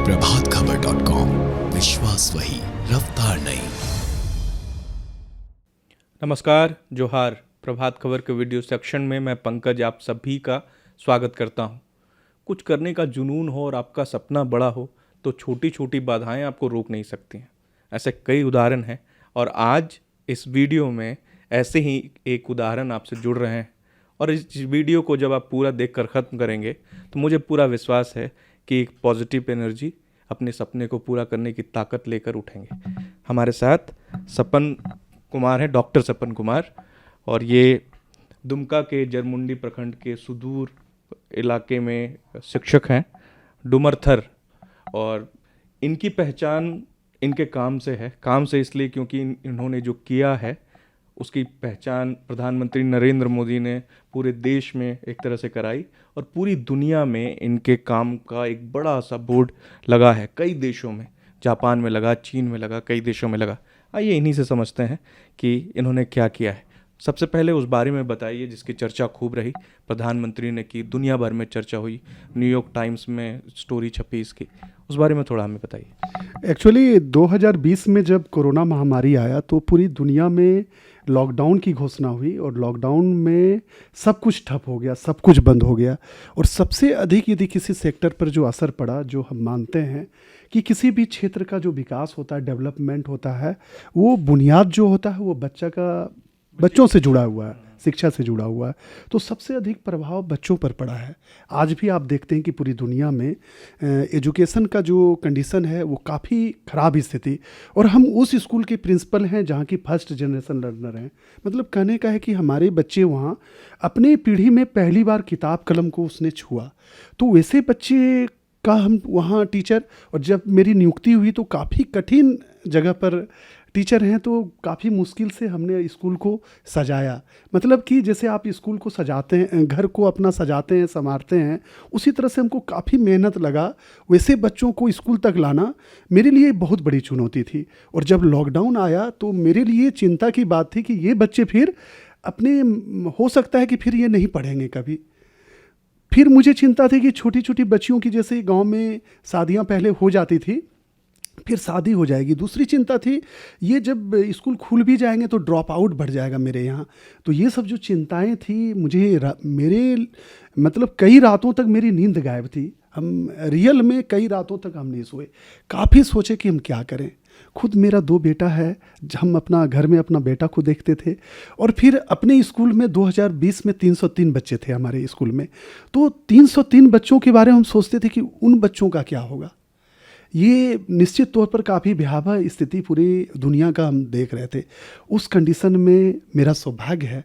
प्रभातखबर.com, विश्वास वही, रफ्तार नहीं। नमस्कार, जोहार। प्रभात खबर के वीडियो सेक्शन में मैं पंकज आप सभी का स्वागत करता हूं। कुछ करने का जुनून हो और आपका सपना बड़ा हो तो छोटी छोटी बाधाएं आपको रोक नहीं सकती हैं। ऐसे कई उदाहरण हैं और आज इस वीडियो में ऐसे ही एक उदाहरण आपसे जुड़ रहे हैं। और इस वीडियो को जब आप पूरा देखकर ख़त्म करेंगे तो मुझे पूरा विश्वास है कि एक पॉजिटिव एनर्जी अपने सपने को पूरा करने की ताकत लेकर उठेंगे। हमारे साथ सपन कुमार है, डॉक्टर सपन कुमार, और ये दुमका के जरमुंडी प्रखंड के सुदूर इलाके में शिक्षक हैं, डुमरथर। और इनकी पहचान इनके काम से है। काम से इसलिए क्योंकि इन्होंने जो किया है उसकी पहचान प्रधानमंत्री नरेंद्र मोदी ने पूरे देश में एक तरह से कराई और पूरी दुनिया में इनके काम का एक बड़ा सा बोर्ड लगा है। कई देशों में, जापान में लगा, चीन में लगा, कई देशों में लगा। आइए इन्हीं से समझते हैं कि इन्होंने क्या किया है। सबसे पहले उस बारे में बताइए जिसकी चर्चा खूब रही, प्रधानमंत्री ने की, दुनिया भर में चर्चा हुई, न्यूयॉर्क टाइम्स में स्टोरी छपी इसकी। उस बारे में थोड़ा हमें बताइए। एक्चुअली 2020 में जब कोरोना महामारी आया तो पूरी दुनिया में लॉकडाउन की घोषणा हुई और लॉकडाउन में सब कुछ ठप हो गया, सब कुछ बंद हो गया। और सबसे अधिक यदि किसी सेक्टर पर जो असर पड़ा, जो हम मानते हैं कि किसी भी क्षेत्र का जो विकास होता है, डेवलपमेंट होता है, वो बुनियाद जो होता है वो बच्चों से जुड़ा हुआ है, शिक्षा से जुड़ा हुआ है। तो सबसे अधिक प्रभाव बच्चों पर पड़ा है। आज भी आप देखते हैं कि पूरी दुनिया में एजुकेशन का जो कंडीशन है वो काफ़ी ख़राब स्थिति। और हम उस स्कूल के प्रिंसिपल हैं जहाँ की फर्स्ट जनरेशन लर्नर हैं। मतलब कहने का है कि हमारे बच्चे वहाँ अपनी पीढ़ी में पहली बार किताब कलम को उसने छुआ। तो वैसे बच्चे का हम वहाँ टीचर, और जब मेरी नियुक्ति हुई तो काफ़ी कठिन जगह पर टीचर हैं, तो काफ़ी मुश्किल से हमने स्कूल को सजाया। मतलब कि जैसे आप स्कूल को सजाते हैं, घर को अपना सजाते हैं, संवारते हैं, उसी तरह से हमको काफ़ी मेहनत लगा। वैसे बच्चों को स्कूल तक लाना मेरे लिए बहुत बड़ी चुनौती थी। और जब लॉकडाउन आया तो मेरे लिए चिंता की बात थी कि ये बच्चे फिर अपने, हो सकता है कि फिर ये नहीं पढ़ेंगे कभी। फिर मुझे चिंता थी कि छोटी छोटी बच्चियों की, जैसे गाँव में शादियाँ पहले हो जाती थी, फिर शादी हो जाएगी। दूसरी चिंता थी ये जब स्कूल खुल भी जाएंगे तो ड्रॉप आउट बढ़ जाएगा मेरे यहाँ। तो ये सब जो चिंताएं थी, मेरे मतलब कई रातों तक मेरी नींद गायब थी। हम रियल में कई रातों तक हम नहीं सोए, काफ़ी सोचे कि हम क्या करें। खुद मेरा 2 बेटा है, हम अपना घर में अपना बेटा को देखते थे। और फिर अपने स्कूल में 2020 में 303 बच्चे थे हमारे स्कूल में। तो 303 बच्चों के बारे में हम सोचते थे कि उन बच्चों का क्या होगा। ये निश्चित तौर पर काफ़ी भयावह स्थिति पूरी दुनिया का हम देख रहे थे। उस कंडीशन में मेरा सौभाग्य है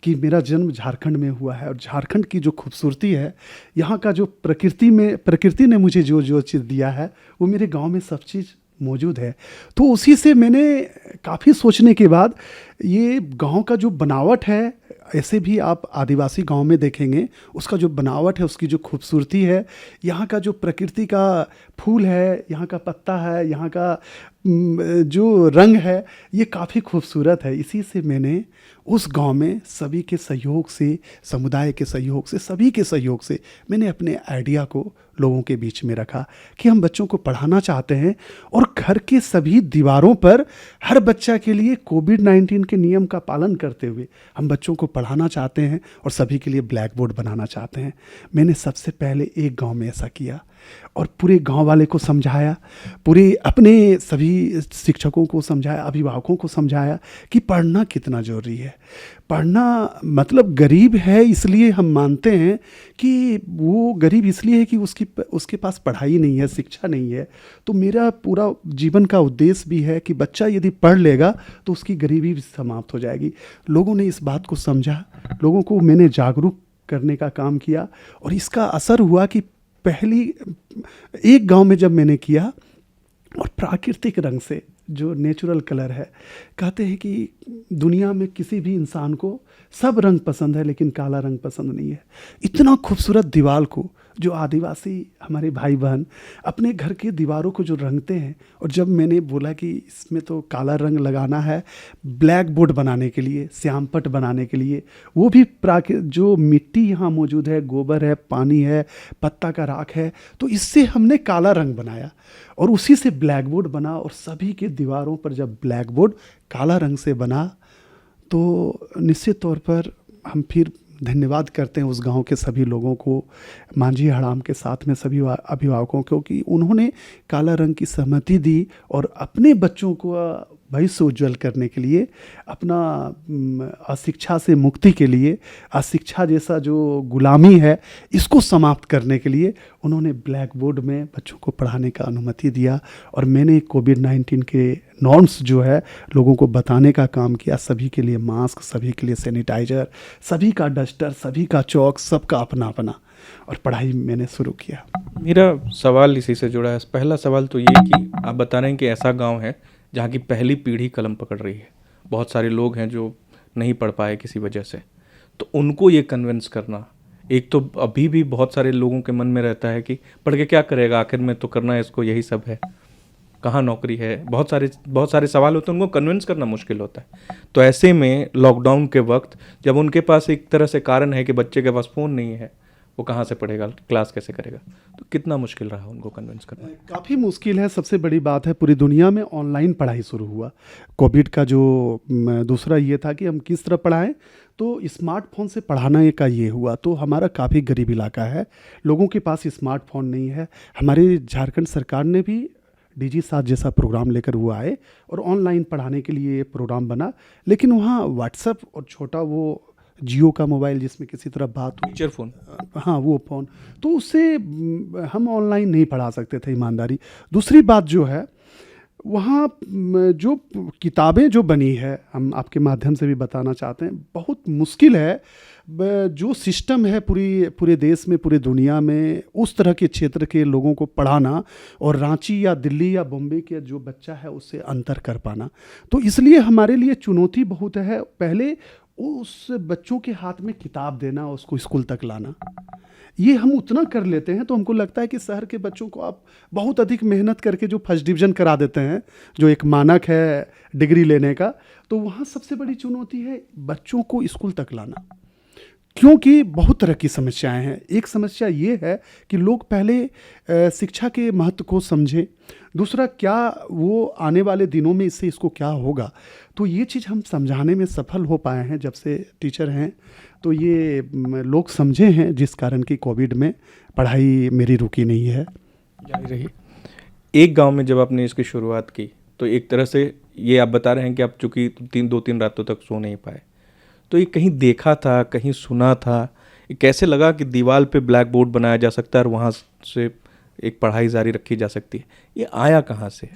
कि मेरा जन्म झारखंड में हुआ है। और झारखंड की जो खूबसूरती है, यहाँ का जो प्रकृति ने मुझे जो चीज़ दिया है वो मेरे गांव में सब चीज़ मौजूद है। तो उसी से मैंने काफ़ी सोचने के बाद ये गांव का जो बनावट है, ऐसे भी आप आदिवासी गांव में देखेंगे, उसका जो बनावट है, उसकी जो खूबसूरती है, यहाँ का जो प्रकृति का फूल है, यहाँ का पत्ता है, यहाँ का जो रंग है, ये काफ़ी खूबसूरत है। इसी से मैंने उस गांव में सभी के सहयोग से, समुदाय के सहयोग से, सभी के सहयोग से मैंने अपने आइडिया को लोगों के बीच में रखा कि हम बच्चों को पढ़ाना चाहते हैं। और घर के सभी दीवारों पर हर बच्चा के लिए कोविड-19 के नियम का पालन करते हुए हम बच्चों को पढ़ाना चाहते हैं और सभी के लिए ब्लैक बोर्ड बनाना चाहते हैं। मैंने सबसे पहले एक गांव में ऐसा किया और पूरे गांव वाले को समझाया, पूरे अपने सभी शिक्षकों को समझाया, अभिभावकों को समझाया कि पढ़ना कितना ज़रूरी है। पढ़ना मतलब गरीब है इसलिए हम मानते हैं कि वो गरीब इसलिए है कि उसके पास पढ़ाई नहीं है, शिक्षा नहीं है। तो मेरा पूरा जीवन का उद्देश्य भी है कि बच्चा यदि पढ़ लेगा तो उसकी गरीबी भी समाप्त हो जाएगी। लोगों ने इस बात को समझा, लोगों को मैंने जागरूक करने का काम किया। और इसका असर हुआ कि पहली एक गांव में जब मैंने किया और प्राकृतिक रंग से, जो नेचुरल कलर है, कहते हैं कि दुनिया में किसी भी इंसान को सब रंग पसंद है लेकिन काला रंग पसंद नहीं है। इतना खूबसूरत दीवार को जो आदिवासी हमारे भाई बहन अपने घर के दीवारों को जो रंगते हैं, और जब मैंने बोला कि इसमें तो काला रंग लगाना है ब्लैक बोर्ड बनाने के लिए, श्यामपट बनाने के लिए, वो भी जो मिट्टी यहाँ मौजूद है, गोबर है, पानी है, पत्ता का राख है, तो इससे हमने काला रंग बनाया और उसी से ब्लैक बोर्ड बना। और सभी के दीवारों पर जब ब्लैक बोर्ड काला रंग से बना तो निश्चित तौर पर हम फिर धन्यवाद करते हैं उस गांव के सभी लोगों को, मांझी हड़ाम के साथ में सभी अभिभावकों को, कि उन्होंने काला रंग की सहमति दी और अपने बच्चों को भविष्य उज्जवल करने के लिए, अपना अशिक्षा से मुक्ति के लिए, अशिक्षा जैसा जो गुलामी है इसको समाप्त करने के लिए उन्होंने ब्लैक बोर्ड में बच्चों को पढ़ाने का अनुमति दिया। और मैंने कोविड-19 के नॉर्म्स जो है लोगों को बताने का काम किया, सभी के लिए मास्क, सभी के लिए सैनिटाइज़र, सभी का डस्टर, सभी का चौक, सबका अपना अपना, और पढ़ाई मैंने शुरू किया। मेरा सवाल इसी से जुड़ा है। पहला सवाल तो ये कि आप बता रहे हैं कि ऐसा गांव है जहाँ की पहली पीढ़ी कलम पकड़ रही है, बहुत सारे लोग हैं जो नहीं पढ़ पाए किसी वजह से, तो उनको ये कन्विंस करना, एक तो अभी भी बहुत सारे लोगों के मन में रहता है कि पढ़ के क्या करेगा, आखिर में तो करना है इसको, यही सब है, कहाँ नौकरी है, बहुत सारे सवाल होते हैं, उनको कन्विंस करना मुश्किल होता है। तो ऐसे में लॉकडाउन के वक्त जब उनके पास एक तरह से कारण है कि बच्चे के पास फ़ोन नहीं है, वो कहाँ से पढ़ेगा, क्लास कैसे करेगा, तो कितना मुश्किल रहा उनको कन्विंस करना? काफ़ी मुश्किल है। सबसे बड़ी बात है पूरी दुनिया में ऑनलाइन पढ़ाई शुरू हुआ। कोविड का जो दूसरा ये था कि हम किस तरह पढ़ाएं, तो स्मार्टफोन से पढ़ाना का ये हुआ। तो हमारा काफ़ी गरीब इलाका है, लोगों के पास स्मार्टफोन नहीं है। हमारी झारखंड सरकार ने भी DigiSat जैसा प्रोग्राम लेकर वो आए और ऑनलाइन पढ़ाने के लिए प्रोग्राम बना, लेकिन वहाँ व्हाट्सएप और छोटा वो जियो का मोबाइल जिसमें किसी तरह बात हुई, फीचर फ़ोन, हाँ वो फ़ोन, तो उससे हम ऑनलाइन नहीं पढ़ा सकते थे, ईमानदारी। दूसरी बात जो है, वहाँ जो किताबें जो बनी है, हम आपके माध्यम से भी बताना चाहते हैं, बहुत मुश्किल है। जो सिस्टम है पूरे देश में, पूरे दुनिया में, उस तरह के क्षेत्र के लोगों को पढ़ाना और रांची या दिल्ली या बॉम्बे के जो बच्चा है उससे अंतर कर पाना, तो इसलिए हमारे लिए चुनौती बहुत है। पहले उस बच्चों के हाथ में किताब देना, उसको स्कूल तक लाना, ये हम उतना कर लेते हैं तो हमको लगता है कि शहर के बच्चों को आप बहुत अधिक मेहनत करके जो फर्स्ट डिवीज़न करा देते हैं, जो एक मानक है डिग्री लेने का, तो वहाँ सबसे बड़ी चुनौती है बच्चों को स्कूल तक लाना, क्योंकि बहुत तरह की समस्याएं हैं। एक समस्या ये है कि लोग पहले शिक्षा के महत्व को समझें, दूसरा क्या वो आने वाले दिनों में इसको क्या होगा, तो ये चीज़ हम समझाने में सफल हो पाए हैं जब से टीचर हैं, तो ये लोग समझे हैं, जिस कारण कि कोविड में पढ़ाई मेरी रुकी नहीं है, जारी रही। एक गांव में जब आपने इसकी शुरुआत की तो एक तरह से ये आप बता रहे हैं कि आप चूँकि 2-3 रातों तक सो नहीं पाए, तो ये कहीं देखा था, कहीं सुना था, ये कैसे लगा कि दीवार पे ब्लैक बोर्ड बनाया जा सकता है और वहाँ से एक पढ़ाई जारी रखी जा सकती है, ये आया कहाँ से?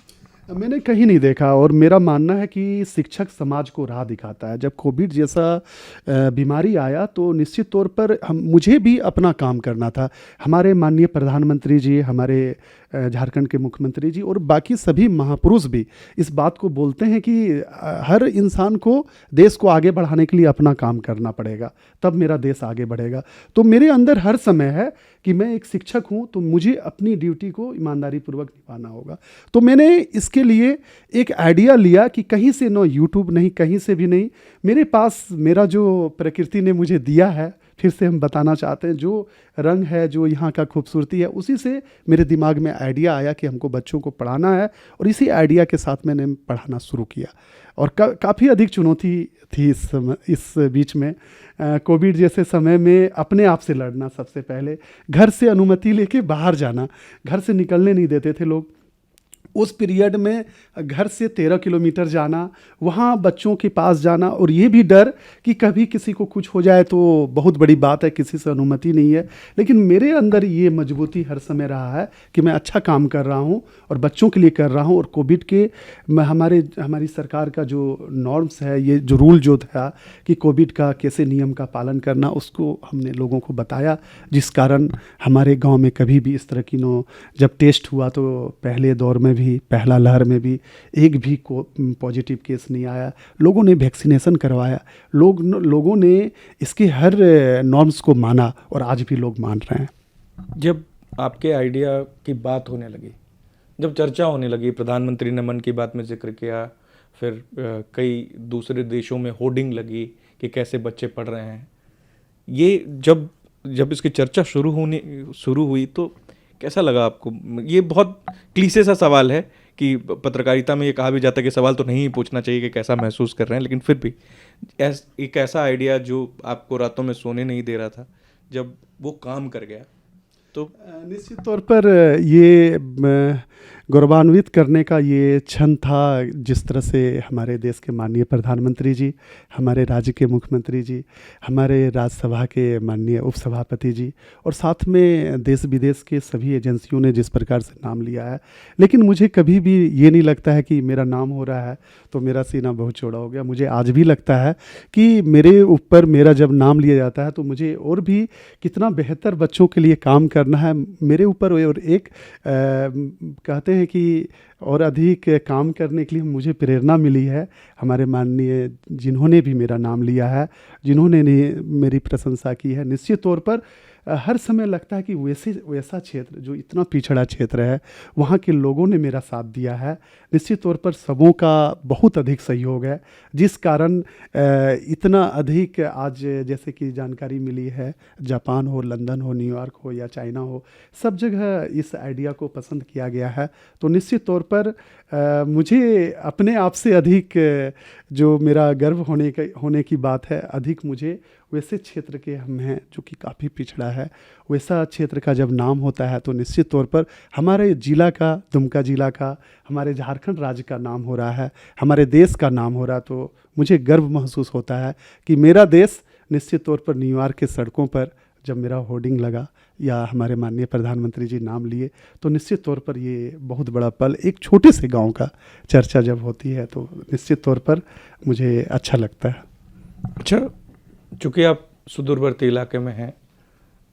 मैंने कहीं नहीं देखा, और मेरा मानना है कि शिक्षक समाज को राह दिखाता है। जब कोविड जैसा बीमारी आया तो निश्चित तौर पर मुझे भी अपना काम करना था। हमारे माननीय प्रधानमंत्री जी, हमारे झारखंड के मुख्यमंत्री जी और बाकी सभी महापुरुष भी इस बात को बोलते हैं कि हर इंसान को देश को आगे बढ़ाने के लिए अपना काम करना पड़ेगा, तब मेरा देश आगे बढ़ेगा। तो मेरे अंदर हर समय है कि मैं एक शिक्षक हूँ, तो मुझे अपनी ड्यूटी को ईमानदारी पूर्वक निभाना होगा। तो मैंने इसके लिए एक आइडिया लिया कि कहीं से न यूट्यूब नहीं, कहीं से भी नहीं, मेरे पास मेरा जो प्रकृति ने मुझे दिया है, फिर से हम बताना चाहते हैं, जो रंग है, जो यहाँ का खूबसूरती है, उसी से मेरे दिमाग में आइडिया आया कि हमको बच्चों को पढ़ाना है, और इसी आइडिया के साथ मैंने पढ़ाना शुरू किया। और काफ़ी अधिक चुनौती थी इस बीच में। कोविड जैसे समय में अपने आप से लड़ना, सबसे पहले घर से अनुमति लेके बाहर जाना, घर से निकलने नहीं देते थे लोग। उस पीरियड में घर से 13 किलोमीटर जाना, वहाँ बच्चों के पास जाना, और ये भी डर कि कभी किसी को कुछ हो जाए तो बहुत बड़ी बात है, किसी से अनुमति नहीं है। लेकिन मेरे अंदर ये मजबूती हर समय रहा है कि मैं अच्छा काम कर रहा हूँ और बच्चों के लिए कर रहा हूँ। और कोविड के हमारी सरकार का जो नॉर्म्स है, ये जो रूल जो था कि कोविड का कैसे नियम का पालन करना, उसको हमने लोगों को बताया, जिस कारण हमारे गाँव में कभी भी इस तरह की जब टेस्ट हुआ तो पहले दौर में भी, पहला लहर में भी एक भी पॉजिटिव केस नहीं आया। लोगों ने वैक्सीनेशन करवाया, लोगों ने इसके हर नॉर्म्स को माना, और आज भी लोग मान रहे हैं। जब आपके आइडिया की बात होने लगी, जब चर्चा होने लगी, प्रधानमंत्री ने मन की बात में जिक्र किया, फिर कई दूसरे देशों में होर्डिंग लगी कि कैसे बच्चे पढ़ रहे हैं, ये जब जब इसकी चर्चा शुरू हुई तो कैसा लगा आपको? ये बहुत क्लीशे सा सवाल है कि पत्रकारिता में ये कहा भी जाता है कि सवाल तो नहीं पूछना चाहिए कि कैसा महसूस कर रहे हैं, लेकिन फिर भी एक ऐसा आइडिया जो आपको रातों में सोने नहीं दे रहा था, जब वो काम कर गया तो निश्चित तौर पर ये गौरवान्वित करने का ये क्षण था, जिस तरह से हमारे देश के माननीय प्रधानमंत्री जी, हमारे राज्य के मुख्यमंत्री जी, हमारे राज्यसभा के माननीय उपसभापति जी और साथ में देश विदेश के सभी एजेंसियों ने जिस प्रकार से नाम लिया है, लेकिन मुझे कभी भी ये नहीं लगता है कि मेरा नाम हो रहा है तो मेरा सीना बहुत चौड़ा हो गया। मुझे आज भी लगता है कि मेरे ऊपर मेरा जब नाम लिया जाता है तो मुझे और भी कितना बेहतर बच्चों के लिए काम करना है मेरे ऊपर, और एक कहते हैं कि और अधिक काम करने के लिए मुझे प्रेरणा मिली है हमारे माननीय जिन्होंने भी मेरा नाम लिया है, जिन्होंने मेरी प्रशंसा की है। निश्चित तौर पर हर समय लगता है कि वैसा क्षेत्र जो इतना पिछड़ा क्षेत्र है, वहाँ के लोगों ने मेरा साथ दिया है। निश्चित तौर पर सबों का बहुत अधिक सहयोग है, जिस कारण इतना अधिक आज जैसे कि जानकारी मिली है, जापान हो, लंदन हो, न्यूयॉर्क हो या चाइना हो, सब जगह इस आइडिया को पसंद किया गया है। तो निश्चित तौर पर मुझे अपने आप से अधिक जो मेरा गर्व होने की बात है, अधिक मुझे वैसे क्षेत्र के हम हैं जो कि काफ़ी पिछड़ा है, वैसा क्षेत्र का जब नाम होता है तो निश्चित तौर पर हमारे ज़िला का, दुमका ज़िला का, हमारे झारखंड राज्य का नाम हो रहा है, हमारे देश का नाम हो रहा है, तो मुझे गर्व महसूस होता है कि मेरा देश निश्चित तौर पर न्यूयॉर्क के सड़कों पर जब मेरा होर्डिंग लगा या हमारे माननीय प्रधानमंत्री जी नाम लिए, तो निश्चित तौर पर ये बहुत बड़ा पल, एक छोटे से गांव का चर्चा जब होती है तो निश्चित तौर पर मुझे अच्छा लगता है। अच्छा, चूँकि आप सुदूरवर्ती इलाके में हैं,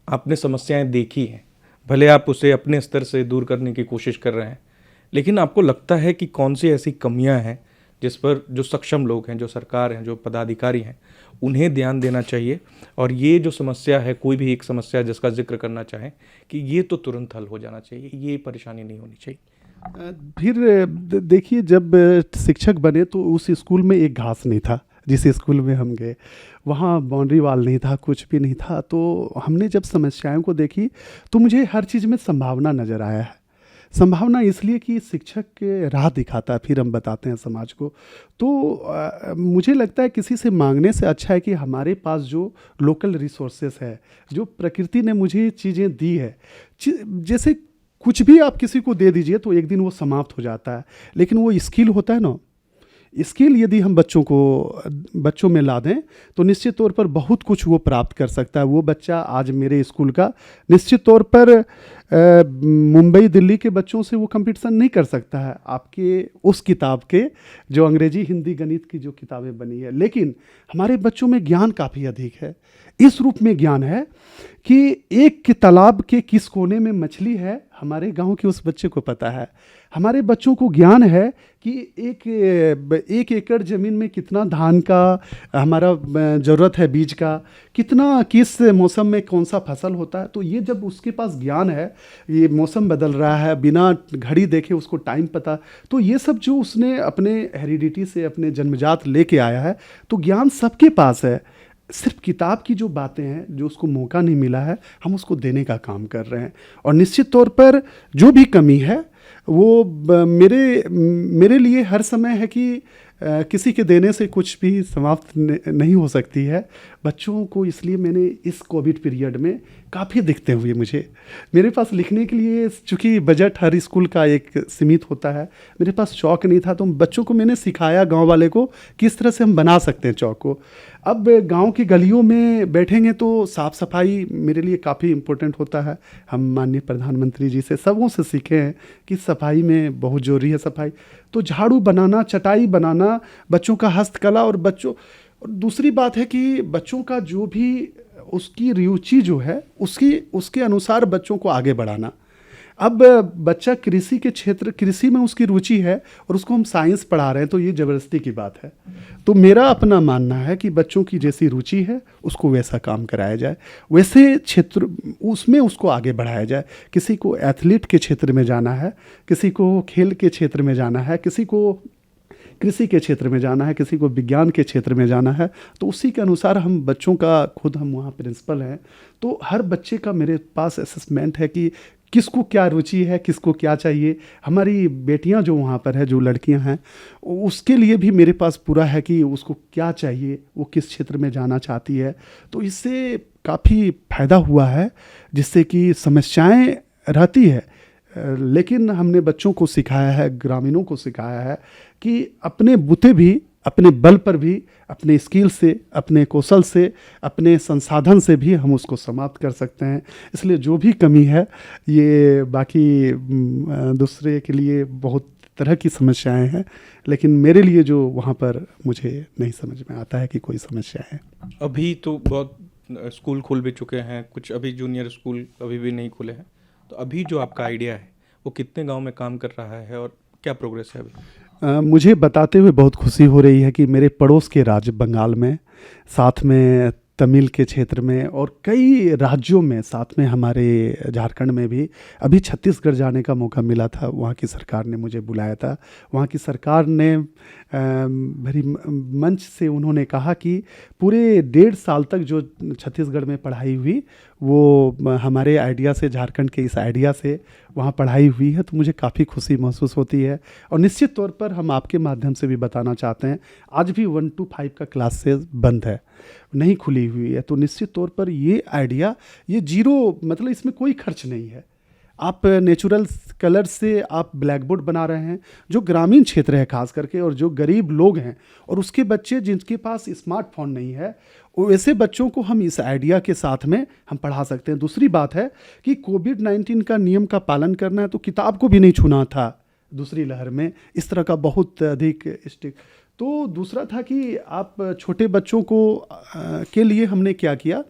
आपने समस्याएं देखी हैं, भले आप उसे अपने स्तर से दूर करने की कोशिश कर रहे हैं, लेकिन आपको लगता है कि कौन सी ऐसी कमियां हैं जिस पर जो सक्षम लोग हैं, जो सरकार हैं, जो पदाधिकारी हैं, उन्हें ध्यान देना चाहिए, और ये जो समस्या है, कोई भी एक समस्या जिसका जिक्र करना चाहें कि ये तो तुरंत हल हो जाना चाहिए, ये परेशानी नहीं होनी चाहिए? फिर देखिए, जब शिक्षक बने तो उस स्कूल में एक घास नहीं था। जिस स्कूल में हम गए वहाँ बाउंड्री वाल नहीं था, कुछ भी नहीं था। तो हमने जब समस्याओं को देखी तो मुझे हर चीज़ में संभावना नज़र आया है। संभावना इसलिए कि शिक्षक के राह दिखाता है, फिर हम बताते हैं समाज को। तो मुझे लगता है किसी से मांगने से अच्छा है कि हमारे पास जो लोकल रिसोर्सेस है, जो प्रकृति ने मुझे चीज़ें दी है, जैसे कुछ भी आप किसी को दे दीजिए तो एक दिन वो समाप्त हो जाता है, लेकिन वो स्किल होता है ना, स्किल यदि हम बच्चों में ला दें तो निश्चित तौर पर बहुत कुछ वो प्राप्त कर सकता है। वो बच्चा आज मेरे स्कूल का निश्चित तौर पर मुंबई दिल्ली के बच्चों से वो कंपटीशन नहीं कर सकता है, आपके उस किताब के जो अंग्रेजी हिंदी गणित की जो किताबें बनी है। लेकिन हमारे बच्चों में ज्ञान काफ़ी अधिक है, इस रूप में ज्ञान है कि एक के तालाब के किस कोने में मछली है, हमारे गांव के उस बच्चे को पता है। हमारे बच्चों को ज्ञान है कि एक एकड़ ज़मीन में कितना धान का हमारा ज़रूरत है, बीज का कितना, किस मौसम में कौन सा फसल होता है। तो ये जब उसके पास ज्ञान है, ये मौसम बदल रहा है, बिना घड़ी देखे उसको टाइम पता, तो ये सब जो उसने अपने हेरिडिटी से, अपने जन्मजात लेके आया है, तो ज्ञान सबके पास है। सिर्फ किताब की जो बातें हैं, जो उसको मौका नहीं मिला है, हम उसको देने का काम कर रहे हैं। और निश्चित तौर पर जो भी कमी है वो मेरे लिए हर समय है कि किसी के देने से कुछ भी समाप्त नहीं हो सकती है। बच्चों को इसलिए मैंने इस कोविड पीरियड में काफ़ी दिखते हुए, मेरे पास लिखने के लिए चूँकि बजट हर स्कूल का एक सीमित होता है, मेरे पास चौक नहीं था, तो बच्चों को मैंने सिखाया, गांव वाले को, किस तरह से हम बना सकते हैं चौक को। अब गांव की गलियों में बैठेंगे तो साफ़ सफाई मेरे लिए काफ़ी इम्पोर्टेंट होता है। हम माननीय प्रधानमंत्री जी से, सबों से सीखे हैं कि सफाई में बहुत ज़रूरी है सफाई। तो झाड़ू बनाना, चटाई बनाना, बच्चों का हस्तकला, और दूसरी बात है कि बच्चों का जो भी उसकी रुचि जो है उसके अनुसार बच्चों को आगे बढ़ाना। अब बच्चा कृषि में उसकी रुचि है और उसको हम साइंस पढ़ा रहे हैं, तो ये ज़बरदस्ती की बात है। तो मेरा अपना मानना है कि बच्चों की जैसी रुचि है उसको वैसा काम कराया जाए, वैसे क्षेत्र उसमें उसको आगे बढ़ाया जाए। किसी को एथलीट के क्षेत्र में जाना है, किसी को खेल के क्षेत्र में जाना है, किसी को कृषि के क्षेत्र में जाना है, किसी को विज्ञान के क्षेत्र में जाना है, तो उसी के अनुसार हम बच्चों का, खुद हम वहाँ प्रिंसिपल हैं, तो हर बच्चे का मेरे पास असेसमेंट है कि किसको क्या रुचि है, किसको क्या चाहिए। हमारी बेटियां जो वहाँ पर है, जो लड़कियां हैं, उसके लिए भी मेरे पास पूरा है कि उसको क्या चाहिए, वो किस क्षेत्र में जाना चाहती है। तो इससे काफ़ी फायदा हुआ है, जिससे कि समस्याएं रहती है, लेकिन हमने बच्चों को सिखाया है, ग्रामीणों को सिखाया है कि अपने बुते भी, अपने बल पर भी, अपने स्किल से, अपने कौशल से, अपने संसाधन से भी हम उसको समाप्त कर सकते हैं। इसलिए जो भी कमी है, ये बाकी दूसरे के लिए बहुत तरह की समस्याएं हैं, लेकिन मेरे लिए जो वहाँ पर मुझे नहीं समझ में आता है कि कोई समस्या है। अभी तो बहुत स्कूल खुल भी चुके हैं, कुछ अभी जूनियर स्कूल अभी भी नहीं खुले हैं, तो अभी जो आपका आइडिया है वो कितने गांव में काम कर रहा है और क्या प्रोग्रेस है अभी? मुझे बताते हुए बहुत खुशी हो रही है कि मेरे पड़ोस के राज्य बंगाल में, साथ में तमिल के क्षेत्र में और कई राज्यों में, साथ में हमारे झारखंड में भी, अभी छत्तीसगढ़ जाने का मौका मिला था। वहाँ की सरकार ने मुझे बुलाया था। वहाँ की सरकार ने भरी मंच से उन्होंने कहा कि पूरे 1.5 साल तक जो छत्तीसगढ़ में पढ़ाई हुई वो हमारे आइडिया से, झारखंड के इस आइडिया से वहाँ पढ़ाई हुई है। तो मुझे काफ़ी खुशी महसूस होती है और निश्चित तौर पर हम आपके माध्यम से भी बताना चाहते हैं, आज भी 1 to 5 का क्लास से बंद है, नहीं खुली हुई है। तो निश्चित तौर पर ये आइडिया, ये जीरो, मतलब इसमें कोई खर्च नहीं है। आप नेचुरल कलर से आप ब्लैक बोर्ड बना रहे हैं, जो ग्रामीण क्षेत्र है खास करके, और जो गरीब लोग हैं और उसके बच्चे जिनके पास स्मार्टफोन नहीं है, वैसे बच्चों को हम इस आइडिया के साथ में हम पढ़ा सकते हैं। दूसरी बात है कि कोविड-19 का नियम का पालन करना है, तो किताब को भी नहीं छूना था दूसरी लहर में, इस तरह का बहुत अधिक स्ट्रिक्ट। तो दूसरा था कि आप छोटे बच्चों को के लिए हमने क्या किया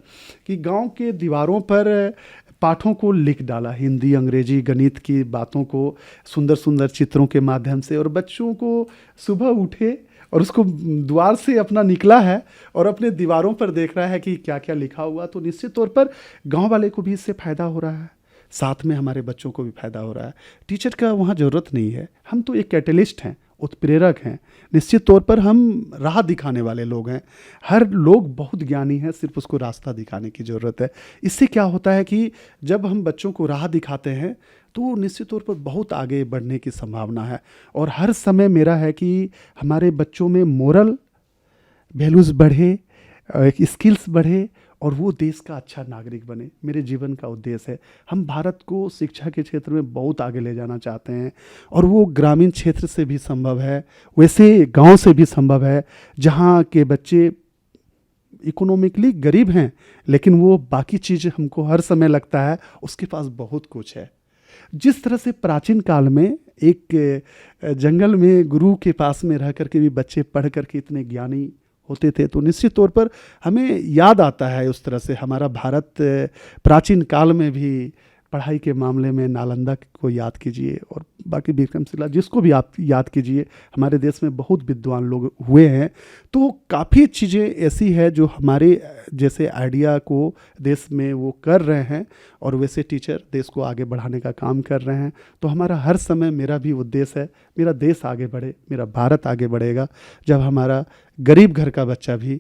कि गांव के दीवारों पर पाठों को लिख डाला, हिंदी, अंग्रेजी, गणित की बातों को सुंदर सुंदर चित्रों के माध्यम से, और बच्चों को सुबह उठे और उसको द्वार से अपना निकला है और अपने दीवारों पर देख रहा है कि क्या क्या लिखा हुआ। तो निश्चित तौर पर गांव वाले को भी इससे फ़ायदा हो रहा है, साथ में हमारे बच्चों को भी फ़ायदा हो रहा है। टीचर का वहाँ ज़रूरत नहीं है, हम तो एक कैटलिस्ट हैं, उत्प्रेरक हैं। निश्चित तौर पर हम राह दिखाने वाले लोग हैं। हर लोग बहुत ज्ञानी है, सिर्फ उसको रास्ता दिखाने की ज़रूरत है। इससे क्या होता है कि जब हम बच्चों को राह दिखाते हैं तो निश्चित तौर पर बहुत आगे बढ़ने की संभावना है। और हर समय मेरा है कि हमारे बच्चों में मोरल वैल्यूज़ बढ़े, एक स्किल्स बढ़े और वो देश का अच्छा नागरिक बने। मेरे जीवन का उद्देश्य है। हम भारत को शिक्षा के क्षेत्र में बहुत आगे ले जाना चाहते हैं और वो ग्रामीण क्षेत्र से भी संभव है, वैसे गांव से भी संभव है, जहां के बच्चे इकोनॉमिकली गरीब हैं लेकिन वो बाकी चीज़ें, हमको हर समय लगता है उसके पास बहुत कुछ है। जिस तरह से प्राचीन काल में एक जंगल में गुरु के पास में रह करके भी बच्चे पढ़ करके इतने ज्ञानी होते थे, तो निश्चित तौर पर हमें याद आता है उस तरह से हमारा भारत प्राचीन काल में भी पढ़ाई के मामले में नालंदा को याद कीजिए और बाकी विक्रमशिला, जिसको भी आप याद कीजिए, हमारे देश में बहुत विद्वान लोग हुए हैं। तो काफ़ी चीज़ें ऐसी है जो हमारे जैसे आइडिया को देश में वो कर रहे हैं और वैसे टीचर देश को आगे बढ़ाने का काम कर रहे हैं। तो हमारा हर समय, मेरा भी उद्देश्य है, मेरा देश आगे बढ़े, मेरा भारत आगे बढ़ेगा जब हमारा गरीब घर का बच्चा भी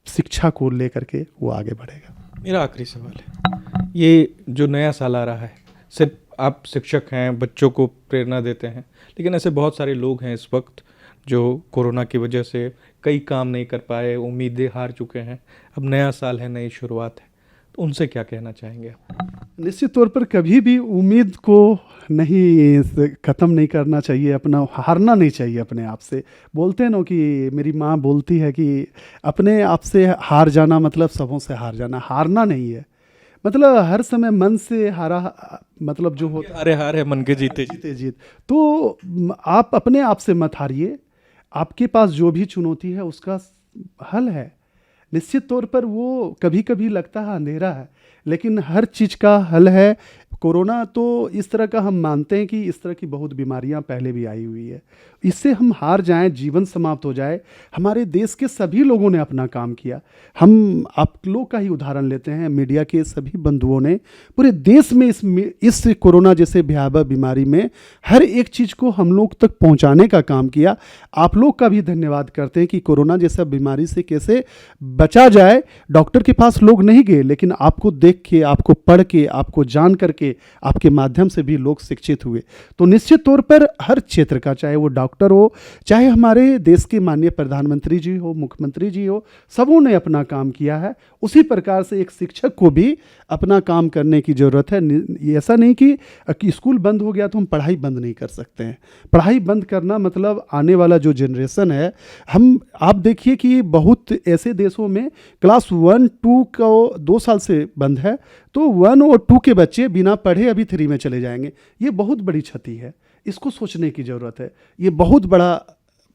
शिक्षा को लेकर के वो आगे बढ़ेगा। मेरा आखिरी सवाल है, ये जो नया साल आ रहा है, सिर्फ आप शिक्षक हैं, बच्चों को प्रेरणा देते हैं, लेकिन ऐसे बहुत सारे लोग हैं इस वक्त जो कोरोना की वजह से कई काम नहीं कर पाए, उम्मीदें हार चुके हैं। अब नया साल है, नई शुरुआत है, तो उनसे क्या कहना चाहेंगे आप? निश्चित तौर पर कभी भी उम्मीद को नहीं ख़त्म नहीं करना चाहिए, अपना हारना नहीं चाहिए अपने आप से। बोलते हैं ना कि मेरी माँ बोलती है कि अपने आप से हार जाना मतलब सबों से हार जाना, हारना नहीं है। मतलब हर समय मन से हारा, मतलब जो होता हारे हार है, मन के जीते जीत। तो आप अपने आप से मत हारिए, आपके पास जो भी चुनौती है उसका हल है। निश्चित तौर पर वो कभी कभी लगता है अंधेरा है, लेकिन हर चीज़ का हल है। कोरोना तो इस तरह का हम मानते हैं कि इस तरह की बहुत बीमारियां पहले भी आई हुई है। इससे हम हार जाएं, जीवन समाप्त हो जाए, हमारे देश के सभी लोगों ने अपना काम किया। हम आप लोग का ही उदाहरण लेते हैं, मीडिया के सभी बंधुओं ने पूरे देश में इस कोरोना जैसे भयावह बीमारी में हर एक चीज़ को हम लोग तक पहुंचाने का काम किया। आप लोग का भी धन्यवाद करते हैं कि कोरोना जैसा बीमारी से कैसे बचा जाए। डॉक्टर के पास लोग नहीं गए, लेकिन आपको देख के, आपको पढ़ के, आपको जान करके, आपके माध्यम से भी लोग शिक्षित हुए। तो निश्चित तौर पर हर क्षेत्र का, चाहे वो डॉक्टर हो, चाहे हमारे देश के माननीय प्रधानमंत्री जी हो, मुख्यमंत्री जी हो, सबों ने अपना काम किया है। उसी प्रकार से एक शिक्षक को भी अपना काम करने की ज़रूरत है। ऐसा नहीं कि स्कूल बंद हो गया तो हम पढ़ाई बंद नहीं कर सकते हैं। पढ़ाई बंद करना मतलब आने वाला जो जनरेशन है, आप देखिए कि बहुत ऐसे देशों में क्लास 1-2 को 2 साल से बंद है, तो 1 और 2 के बच्चे बिना पढ़े अभी 3 में चले जाएंगे। ये बहुत बड़ी क्षति है, इसको सोचने की ज़रूरत है। ये बहुत बड़ा,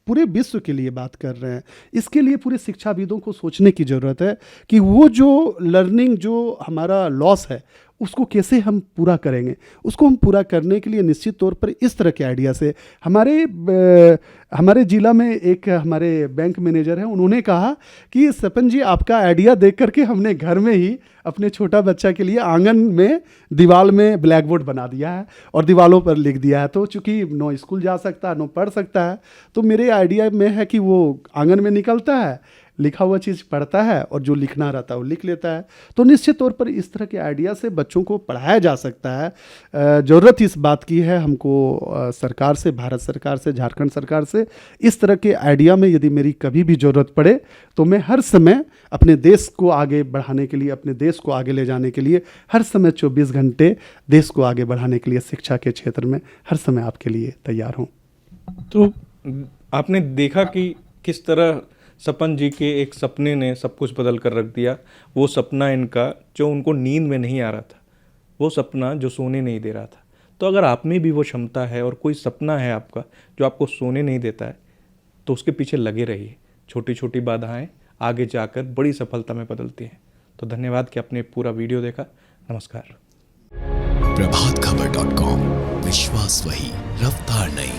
पूरे विश्व के लिए बात कर रहे हैं, इसके लिए पूरे शिक्षाविदों को सोचने की ज़रूरत है कि वो जो लर्निंग, जो हमारा लॉस है, उसको कैसे हम पूरा करेंगे। उसको हम पूरा करने के लिए निश्चित तौर पर इस तरह के आइडिया से, हमारे ज़िला में एक हमारे बैंक मैनेजर हैं, उन्होंने कहा कि सपन जी, आपका आइडिया देख करके हमने घर में ही अपने छोटा बच्चा के लिए आंगन में दीवार में ब्लैक बोर्ड बना दिया है और दीवारों पर लिख दिया है। तो चूंकि नो स्कूल जा सकता है, नो पढ़ सकता है, तो मेरे आइडिया में है कि वो आंगन में निकलता है, लिखा हुआ चीज़ पढ़ता है और जो लिखना रहता है वो लिख लेता है। तो निश्चित तौर पर इस तरह के आइडिया से बच्चों को पढ़ाया जा सकता है। ज़रूरत इस बात की है हमको, सरकार से, भारत सरकार से, झारखंड सरकार से, इस तरह के आइडिया में यदि मेरी कभी भी ज़रूरत पड़े तो मैं हर समय अपने देश को आगे बढ़ाने के लिए, अपने देश को आगे ले जाने के लिए हर समय 24 घंटे देश को आगे बढ़ाने के लिए शिक्षा के क्षेत्र में हर समय आपके लिए तैयार हूँ। तो आपने देखा कि किस तरह सपन जी के एक सपने ने सब कुछ बदल कर रख दिया। वो सपना इनका जो उनको नींद में नहीं आ रहा था, वो सपना जो सोने नहीं दे रहा था। तो अगर आप में भी वो क्षमता है और कोई सपना है आपका जो आपको सोने नहीं देता है, तो उसके पीछे लगे रहिए। छोटी छोटी बाधाएं आगे जाकर बड़ी सफलता में बदलती हैं। तो धन्यवाद कि आपने पूरा वीडियो देखा। नमस्कार। प्रभातखबर.com, विश्वास वही, रफ्तार नहीं।